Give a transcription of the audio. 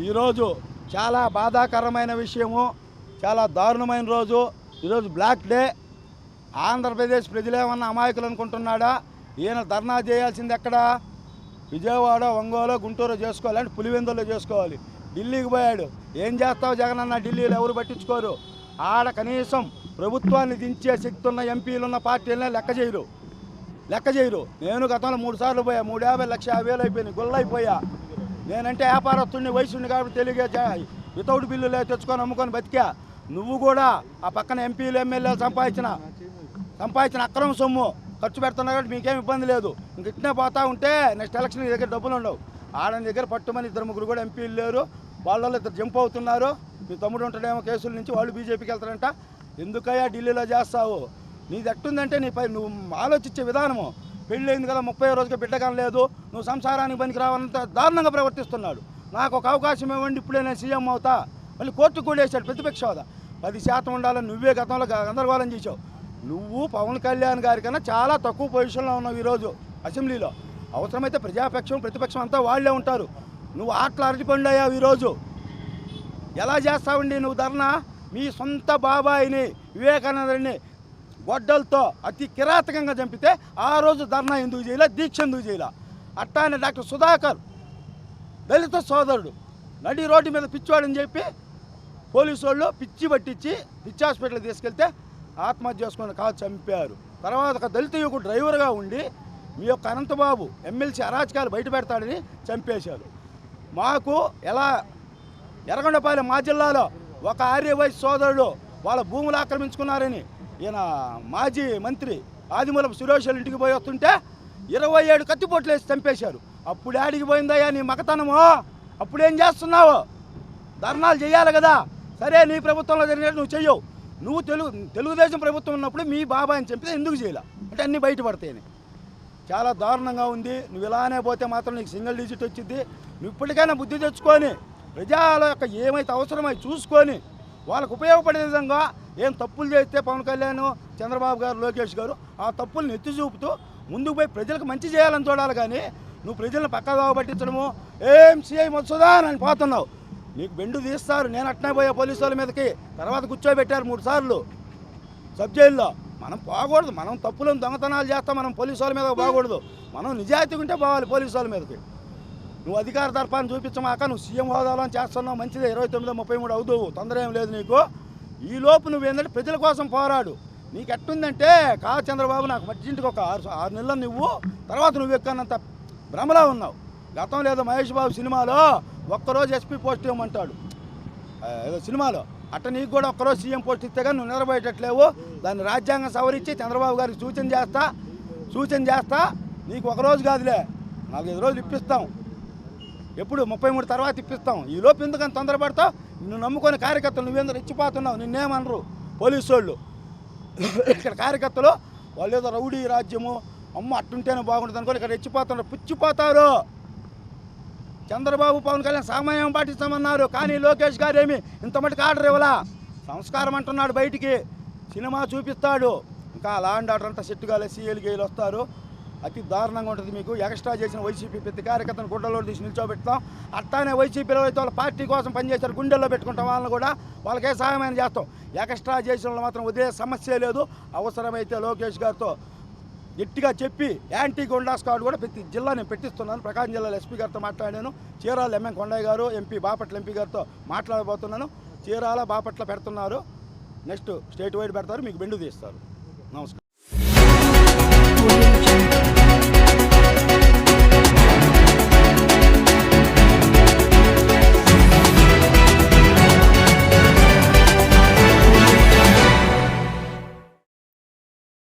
ఈరోజు చాలా బాధాకరమైన విషయము, చాలా దారుణమైన రోజు. ఈరోజు బ్లాక్ డే. ఆంధ్రప్రదేశ్ ప్రజలేమన్నా అమాయకులు అనుకుంటున్నాడా? ఈయన ధర్నా చేయాల్సింది ఎక్కడ? విజయవాడ, ఒంగోలు, గుంటూరు చేసుకోవాలి, అంటే పులివెందుల్లో చేసుకోవాలి. ఢిల్లీకి పోయాడు. ఏం చేస్తావు జగన్ అన్న? ఢిల్లీలో ఎవరు పట్టించుకోరు. ఆడ కనీసం ప్రభుత్వాన్ని దించే శక్తి ఉన్న ఎంపీలున్న పార్టీలనే లెక్క చేయరు. నేను గతంలో 3 సార్లు పోయా. 350 1,50,000 అయిపోయినాయి. గొల్లైపోయా. నేనంటే వ్యాపారస్తుడిని, వయసుని కాబట్టి తెలియగా వితౌట్ బిల్లులే తెచ్చుకొని అమ్ముకొని బతికా. నువ్వు కూడా ఆ పక్కన ఎంపీలు, ఎమ్మెల్యేలు సంపాదించిన అక్రమ సొమ్ము ఖర్చు పెడుతున్నావు కాబట్టి మీకేం ఇబ్బంది లేదు. ఇంక ఇట్నే పోతా ఉంటే నెక్స్ట్ ఎలక్షన్ నీ దగ్గర డబ్బులు ఉండవు. ఆడని దగ్గర పట్టుమని 2-3 కూడా ఎంపీలు లేరు. వాళ్ళలో 2 జంప్ అవుతున్నారు. మీ తమ్ముడు ఉంటాడేమో కేసుల నుంచి, వాళ్ళు బీజేపీకి వెళ్తారంట. ఎందుకయ్యా ఢిల్లీలో చేస్తావు? నీది ఎట్టుందంటే నీపై నువ్వు ఆలోచించే విధానము. పెళ్ళైంది కదా, 30వ రోజుకి బిడ్డకం లేదు, నువ్వు సంసారానికి పనికి రావాలంత దారుణంగా ప్రవర్తిస్తున్నాడు. నాకు ఒక అవకాశం ఇవ్వండి, ఇప్పుడే నేను సీఎం అవుతా. మళ్ళీ కోర్టుకు కూడా వేసాడు ప్రతిపక్ష హోదా. 10% ఉండాలని నువ్వే గతంలో గందరగోళం చేసావు. నువ్వు పవన్ కళ్యాణ్ గారి కన్నా చాలా తక్కువ పొజిషన్లో ఉన్నావు ఈరోజు అసెంబ్లీలో. అవసరమైతే ప్రతిపక్షం అంతా వాళ్ళే ఉంటారు. నువ్వు ఆటలు అరటిపండు అయ్యావు ఈరోజు. ఎలా చేస్తావండి నువ్వు ధర్నా? మీ సొంత బాబాయిని, వివేకానందని గొడ్డలతో అతి కిరాతకంగా చంపితే ఆ రోజు ధర్నా ఎందుకు చేయలే? దీక్ష ఎందుకు చేయలే? అట్టానే డాక్టర్ సుధాకర్, దళిత సోదరుడు, నడి రోడ్డు మీద పిచ్చివాడని చెప్పి పోలీసు వాళ్ళు పిచ్చి పట్టించి పిచ్చి హాస్పిటల్కి తీసుకెళ్తే ఆత్మహత్య చేసుకుని కాదు చంపారు. తర్వాత ఒక దళిత యువకుడు డ్రైవర్గా ఉండి మీ యొక్క అనంతబాబు ఎమ్మెల్సీ అరాచకాలు బయట పెడతాడని చంపేశారు. మాకు ఎలా ఎర్రగొండపాలెం మా జిల్లాలో ఒక ఆర్యవైశ్య సోదరుడు వాళ్ళ భూములు ఆక్రమించుకున్నారని ఈయన మాజీ మంత్రి ఆదిమూలపు సురేష్ ఇంటికి పోయి వస్తుంటే 27 కత్తిపోట్లు వేసి చంపేశారు. అప్పుడు ఆడికి పోయిందయ్యా నీ మగతనము? అప్పుడేం చేస్తున్నావు? ధర్నాలు చేయాలి కదా. సరే, నీ ప్రభుత్వంలో జరిగినట్టు నువ్వు చెయ్యవు. నువ్వు తెలుగుదేశం ప్రభుత్వం ఉన్నప్పుడు మీ బాబాయిని చంపితే ఎందుకు చేయాల? అంటే అన్నీ బయటపడతాయని. చాలా దారుణంగా ఉంది. నువ్వు ఇలానే పోతే మాత్రం నీకు సింగిల్ డిజిట్ వచ్చింది. నువ్వు ఇప్పటికైనా బుద్ధి తెచ్చుకొని ప్రజల యొక్క ఏమైతే అవసరమై చూసుకొని వాళ్ళకు ఉపయోగపడే విధంగా ఏం తప్పులు చేస్తే పవన్ కళ్యాణ్, చంద్రబాబు గారు, లోకేష్ గారు ఆ తప్పులను ఎత్తి చూపుతూ ముందుకు పోయి ప్రజలకు మంచి చేయాలని చూడాలి. కానీ నువ్వు ప్రజలను పక్కదావ పట్టించడము, ఏం సీఐ మధుసూదన్ అని పోతున్నావు. నీకు బెండు తీస్తారు. నేను అట్నే పోయా పోలీసు వాళ్ళ మీదకి. తర్వాత కూర్చోబెట్టారు 3 సార్లు సబ్ జైల్లో. మనం పోకూడదు. మనం తప్పులను దొంగతనాలు చేస్తాం. మనం పోలీసు వాళ్ళ మీద పోకూడదు. మనం నిజాయితీగా ఉంటే పోవాలి పోలీసు వాళ్ళ మీదకి. నువ్వు అధికార దర్పాన్ని చూపించమాక. నువ్వు సీఎం హోదాలో చేస్తున్నావు, మంచిదే. 29, 33 అవుతావు, తొందర ఏం లేదు నీకు. ఈలోపు నువ్వేంటంటే ప్రజల కోసం పోరాడు. నీకు ఎట్టుందంటే చంద్రబాబు నాకు మధ్యంటికి ఒక 6 నెలలు నువ్వు తర్వాత నువ్వు ఎక్కనంత భ్రమలా ఉన్నావు. గతం లేదో మహేష్ బాబు సినిమాలో ఒక్కరోజు ఎస్పీ పోస్ట్ ఇవ్వమంటాడు ఏదో సినిమాలో. అట్ట నీకు కూడా ఒక్కరోజు సీఎం పోస్ట్ ఇస్తే కానీ నువ్వు నిలబడేటట్లేవు. దాన్ని రాజ్యాంగం సవరించి చంద్రబాబు గారికి సూచన చేస్తా. నీకు ఒకరోజు కాదులే, 4-5 రోజులు ఇప్పిస్తాం. ఎప్పుడు 33 తర్వాత ఇప్పిస్తాం. ఈ లోపు ఎందుకని తొందరపడతావు? నువ్వు నమ్ముకొని కార్యకర్తలు నువ్వేందో రెచ్చిపోతున్నావు. నిన్నేమనరు పోలీసు వాళ్ళు. ఇక్కడ కార్యకర్తలు వాళ్ళు ఏదో రౌడీ రాజ్యము, అమ్మ అట్టుంటేనే బాగుంటుంది అనుకోని ఇక్కడ రెచ్చిపోతున్నారు, పుచ్చిపోతారు. చంద్రబాబు, పవన్ కళ్యాణ్ సమయం పాటిస్తామన్నారు. కానీ లోకేష్ గారు ఏమి ఇంత మటుకు ఆర్డర్ ఇవ్వలా. సంస్కారం అంటున్నాడు, బయటికి సినిమా చూపిస్తాడు. ఇంకా లా అండ్ ఆర్డర్ అంతా సెట్టుగా సీఎల్ గేలు వస్తారు. అతి దారుణంగా ఉంటుంది మీకు. ఎక్స్ట్రా చేసిన వైసీపీ ప్రతి కార్యకర్తను గుండెల్లో తీసి నిల్చోబెడతాం. అట్టానే వైసీపీలో అయితే వాళ్ళ పార్టీ కోసం పనిచేశారు, గుండెల్లో పెట్టుకుంటాం. వాళ్ళని కూడా వాళ్ళకే సహాయమైన చేస్తాం. ఎక్స్ట్రా చేసిన వాళ్ళు మాత్రం వదిలే సమస్య లేదు. అవసరమైతే లోకేష్ గారితో గట్టిగా చెప్పి యాంటీ గుండా స్క్వాడ్ కూడా ప్రతి జిల్లా నేను పెట్టిస్తున్నాను. ప్రకాశం జిల్లాలో ఎస్పీ గారితో మాట్లాడాను. చీరాల ఎంఎం కొండయ్య గారు, ఎంపీ బాపట్ల ఎంపీ గారితో మాట్లాడబోతున్నాను. చీరాల బాపట్ల పెడుతున్నారు. నెక్స్ట్ స్టేట్ వైడ్ పెడతారు, మీకు బెండు తీస్తారు. నమస్కారం.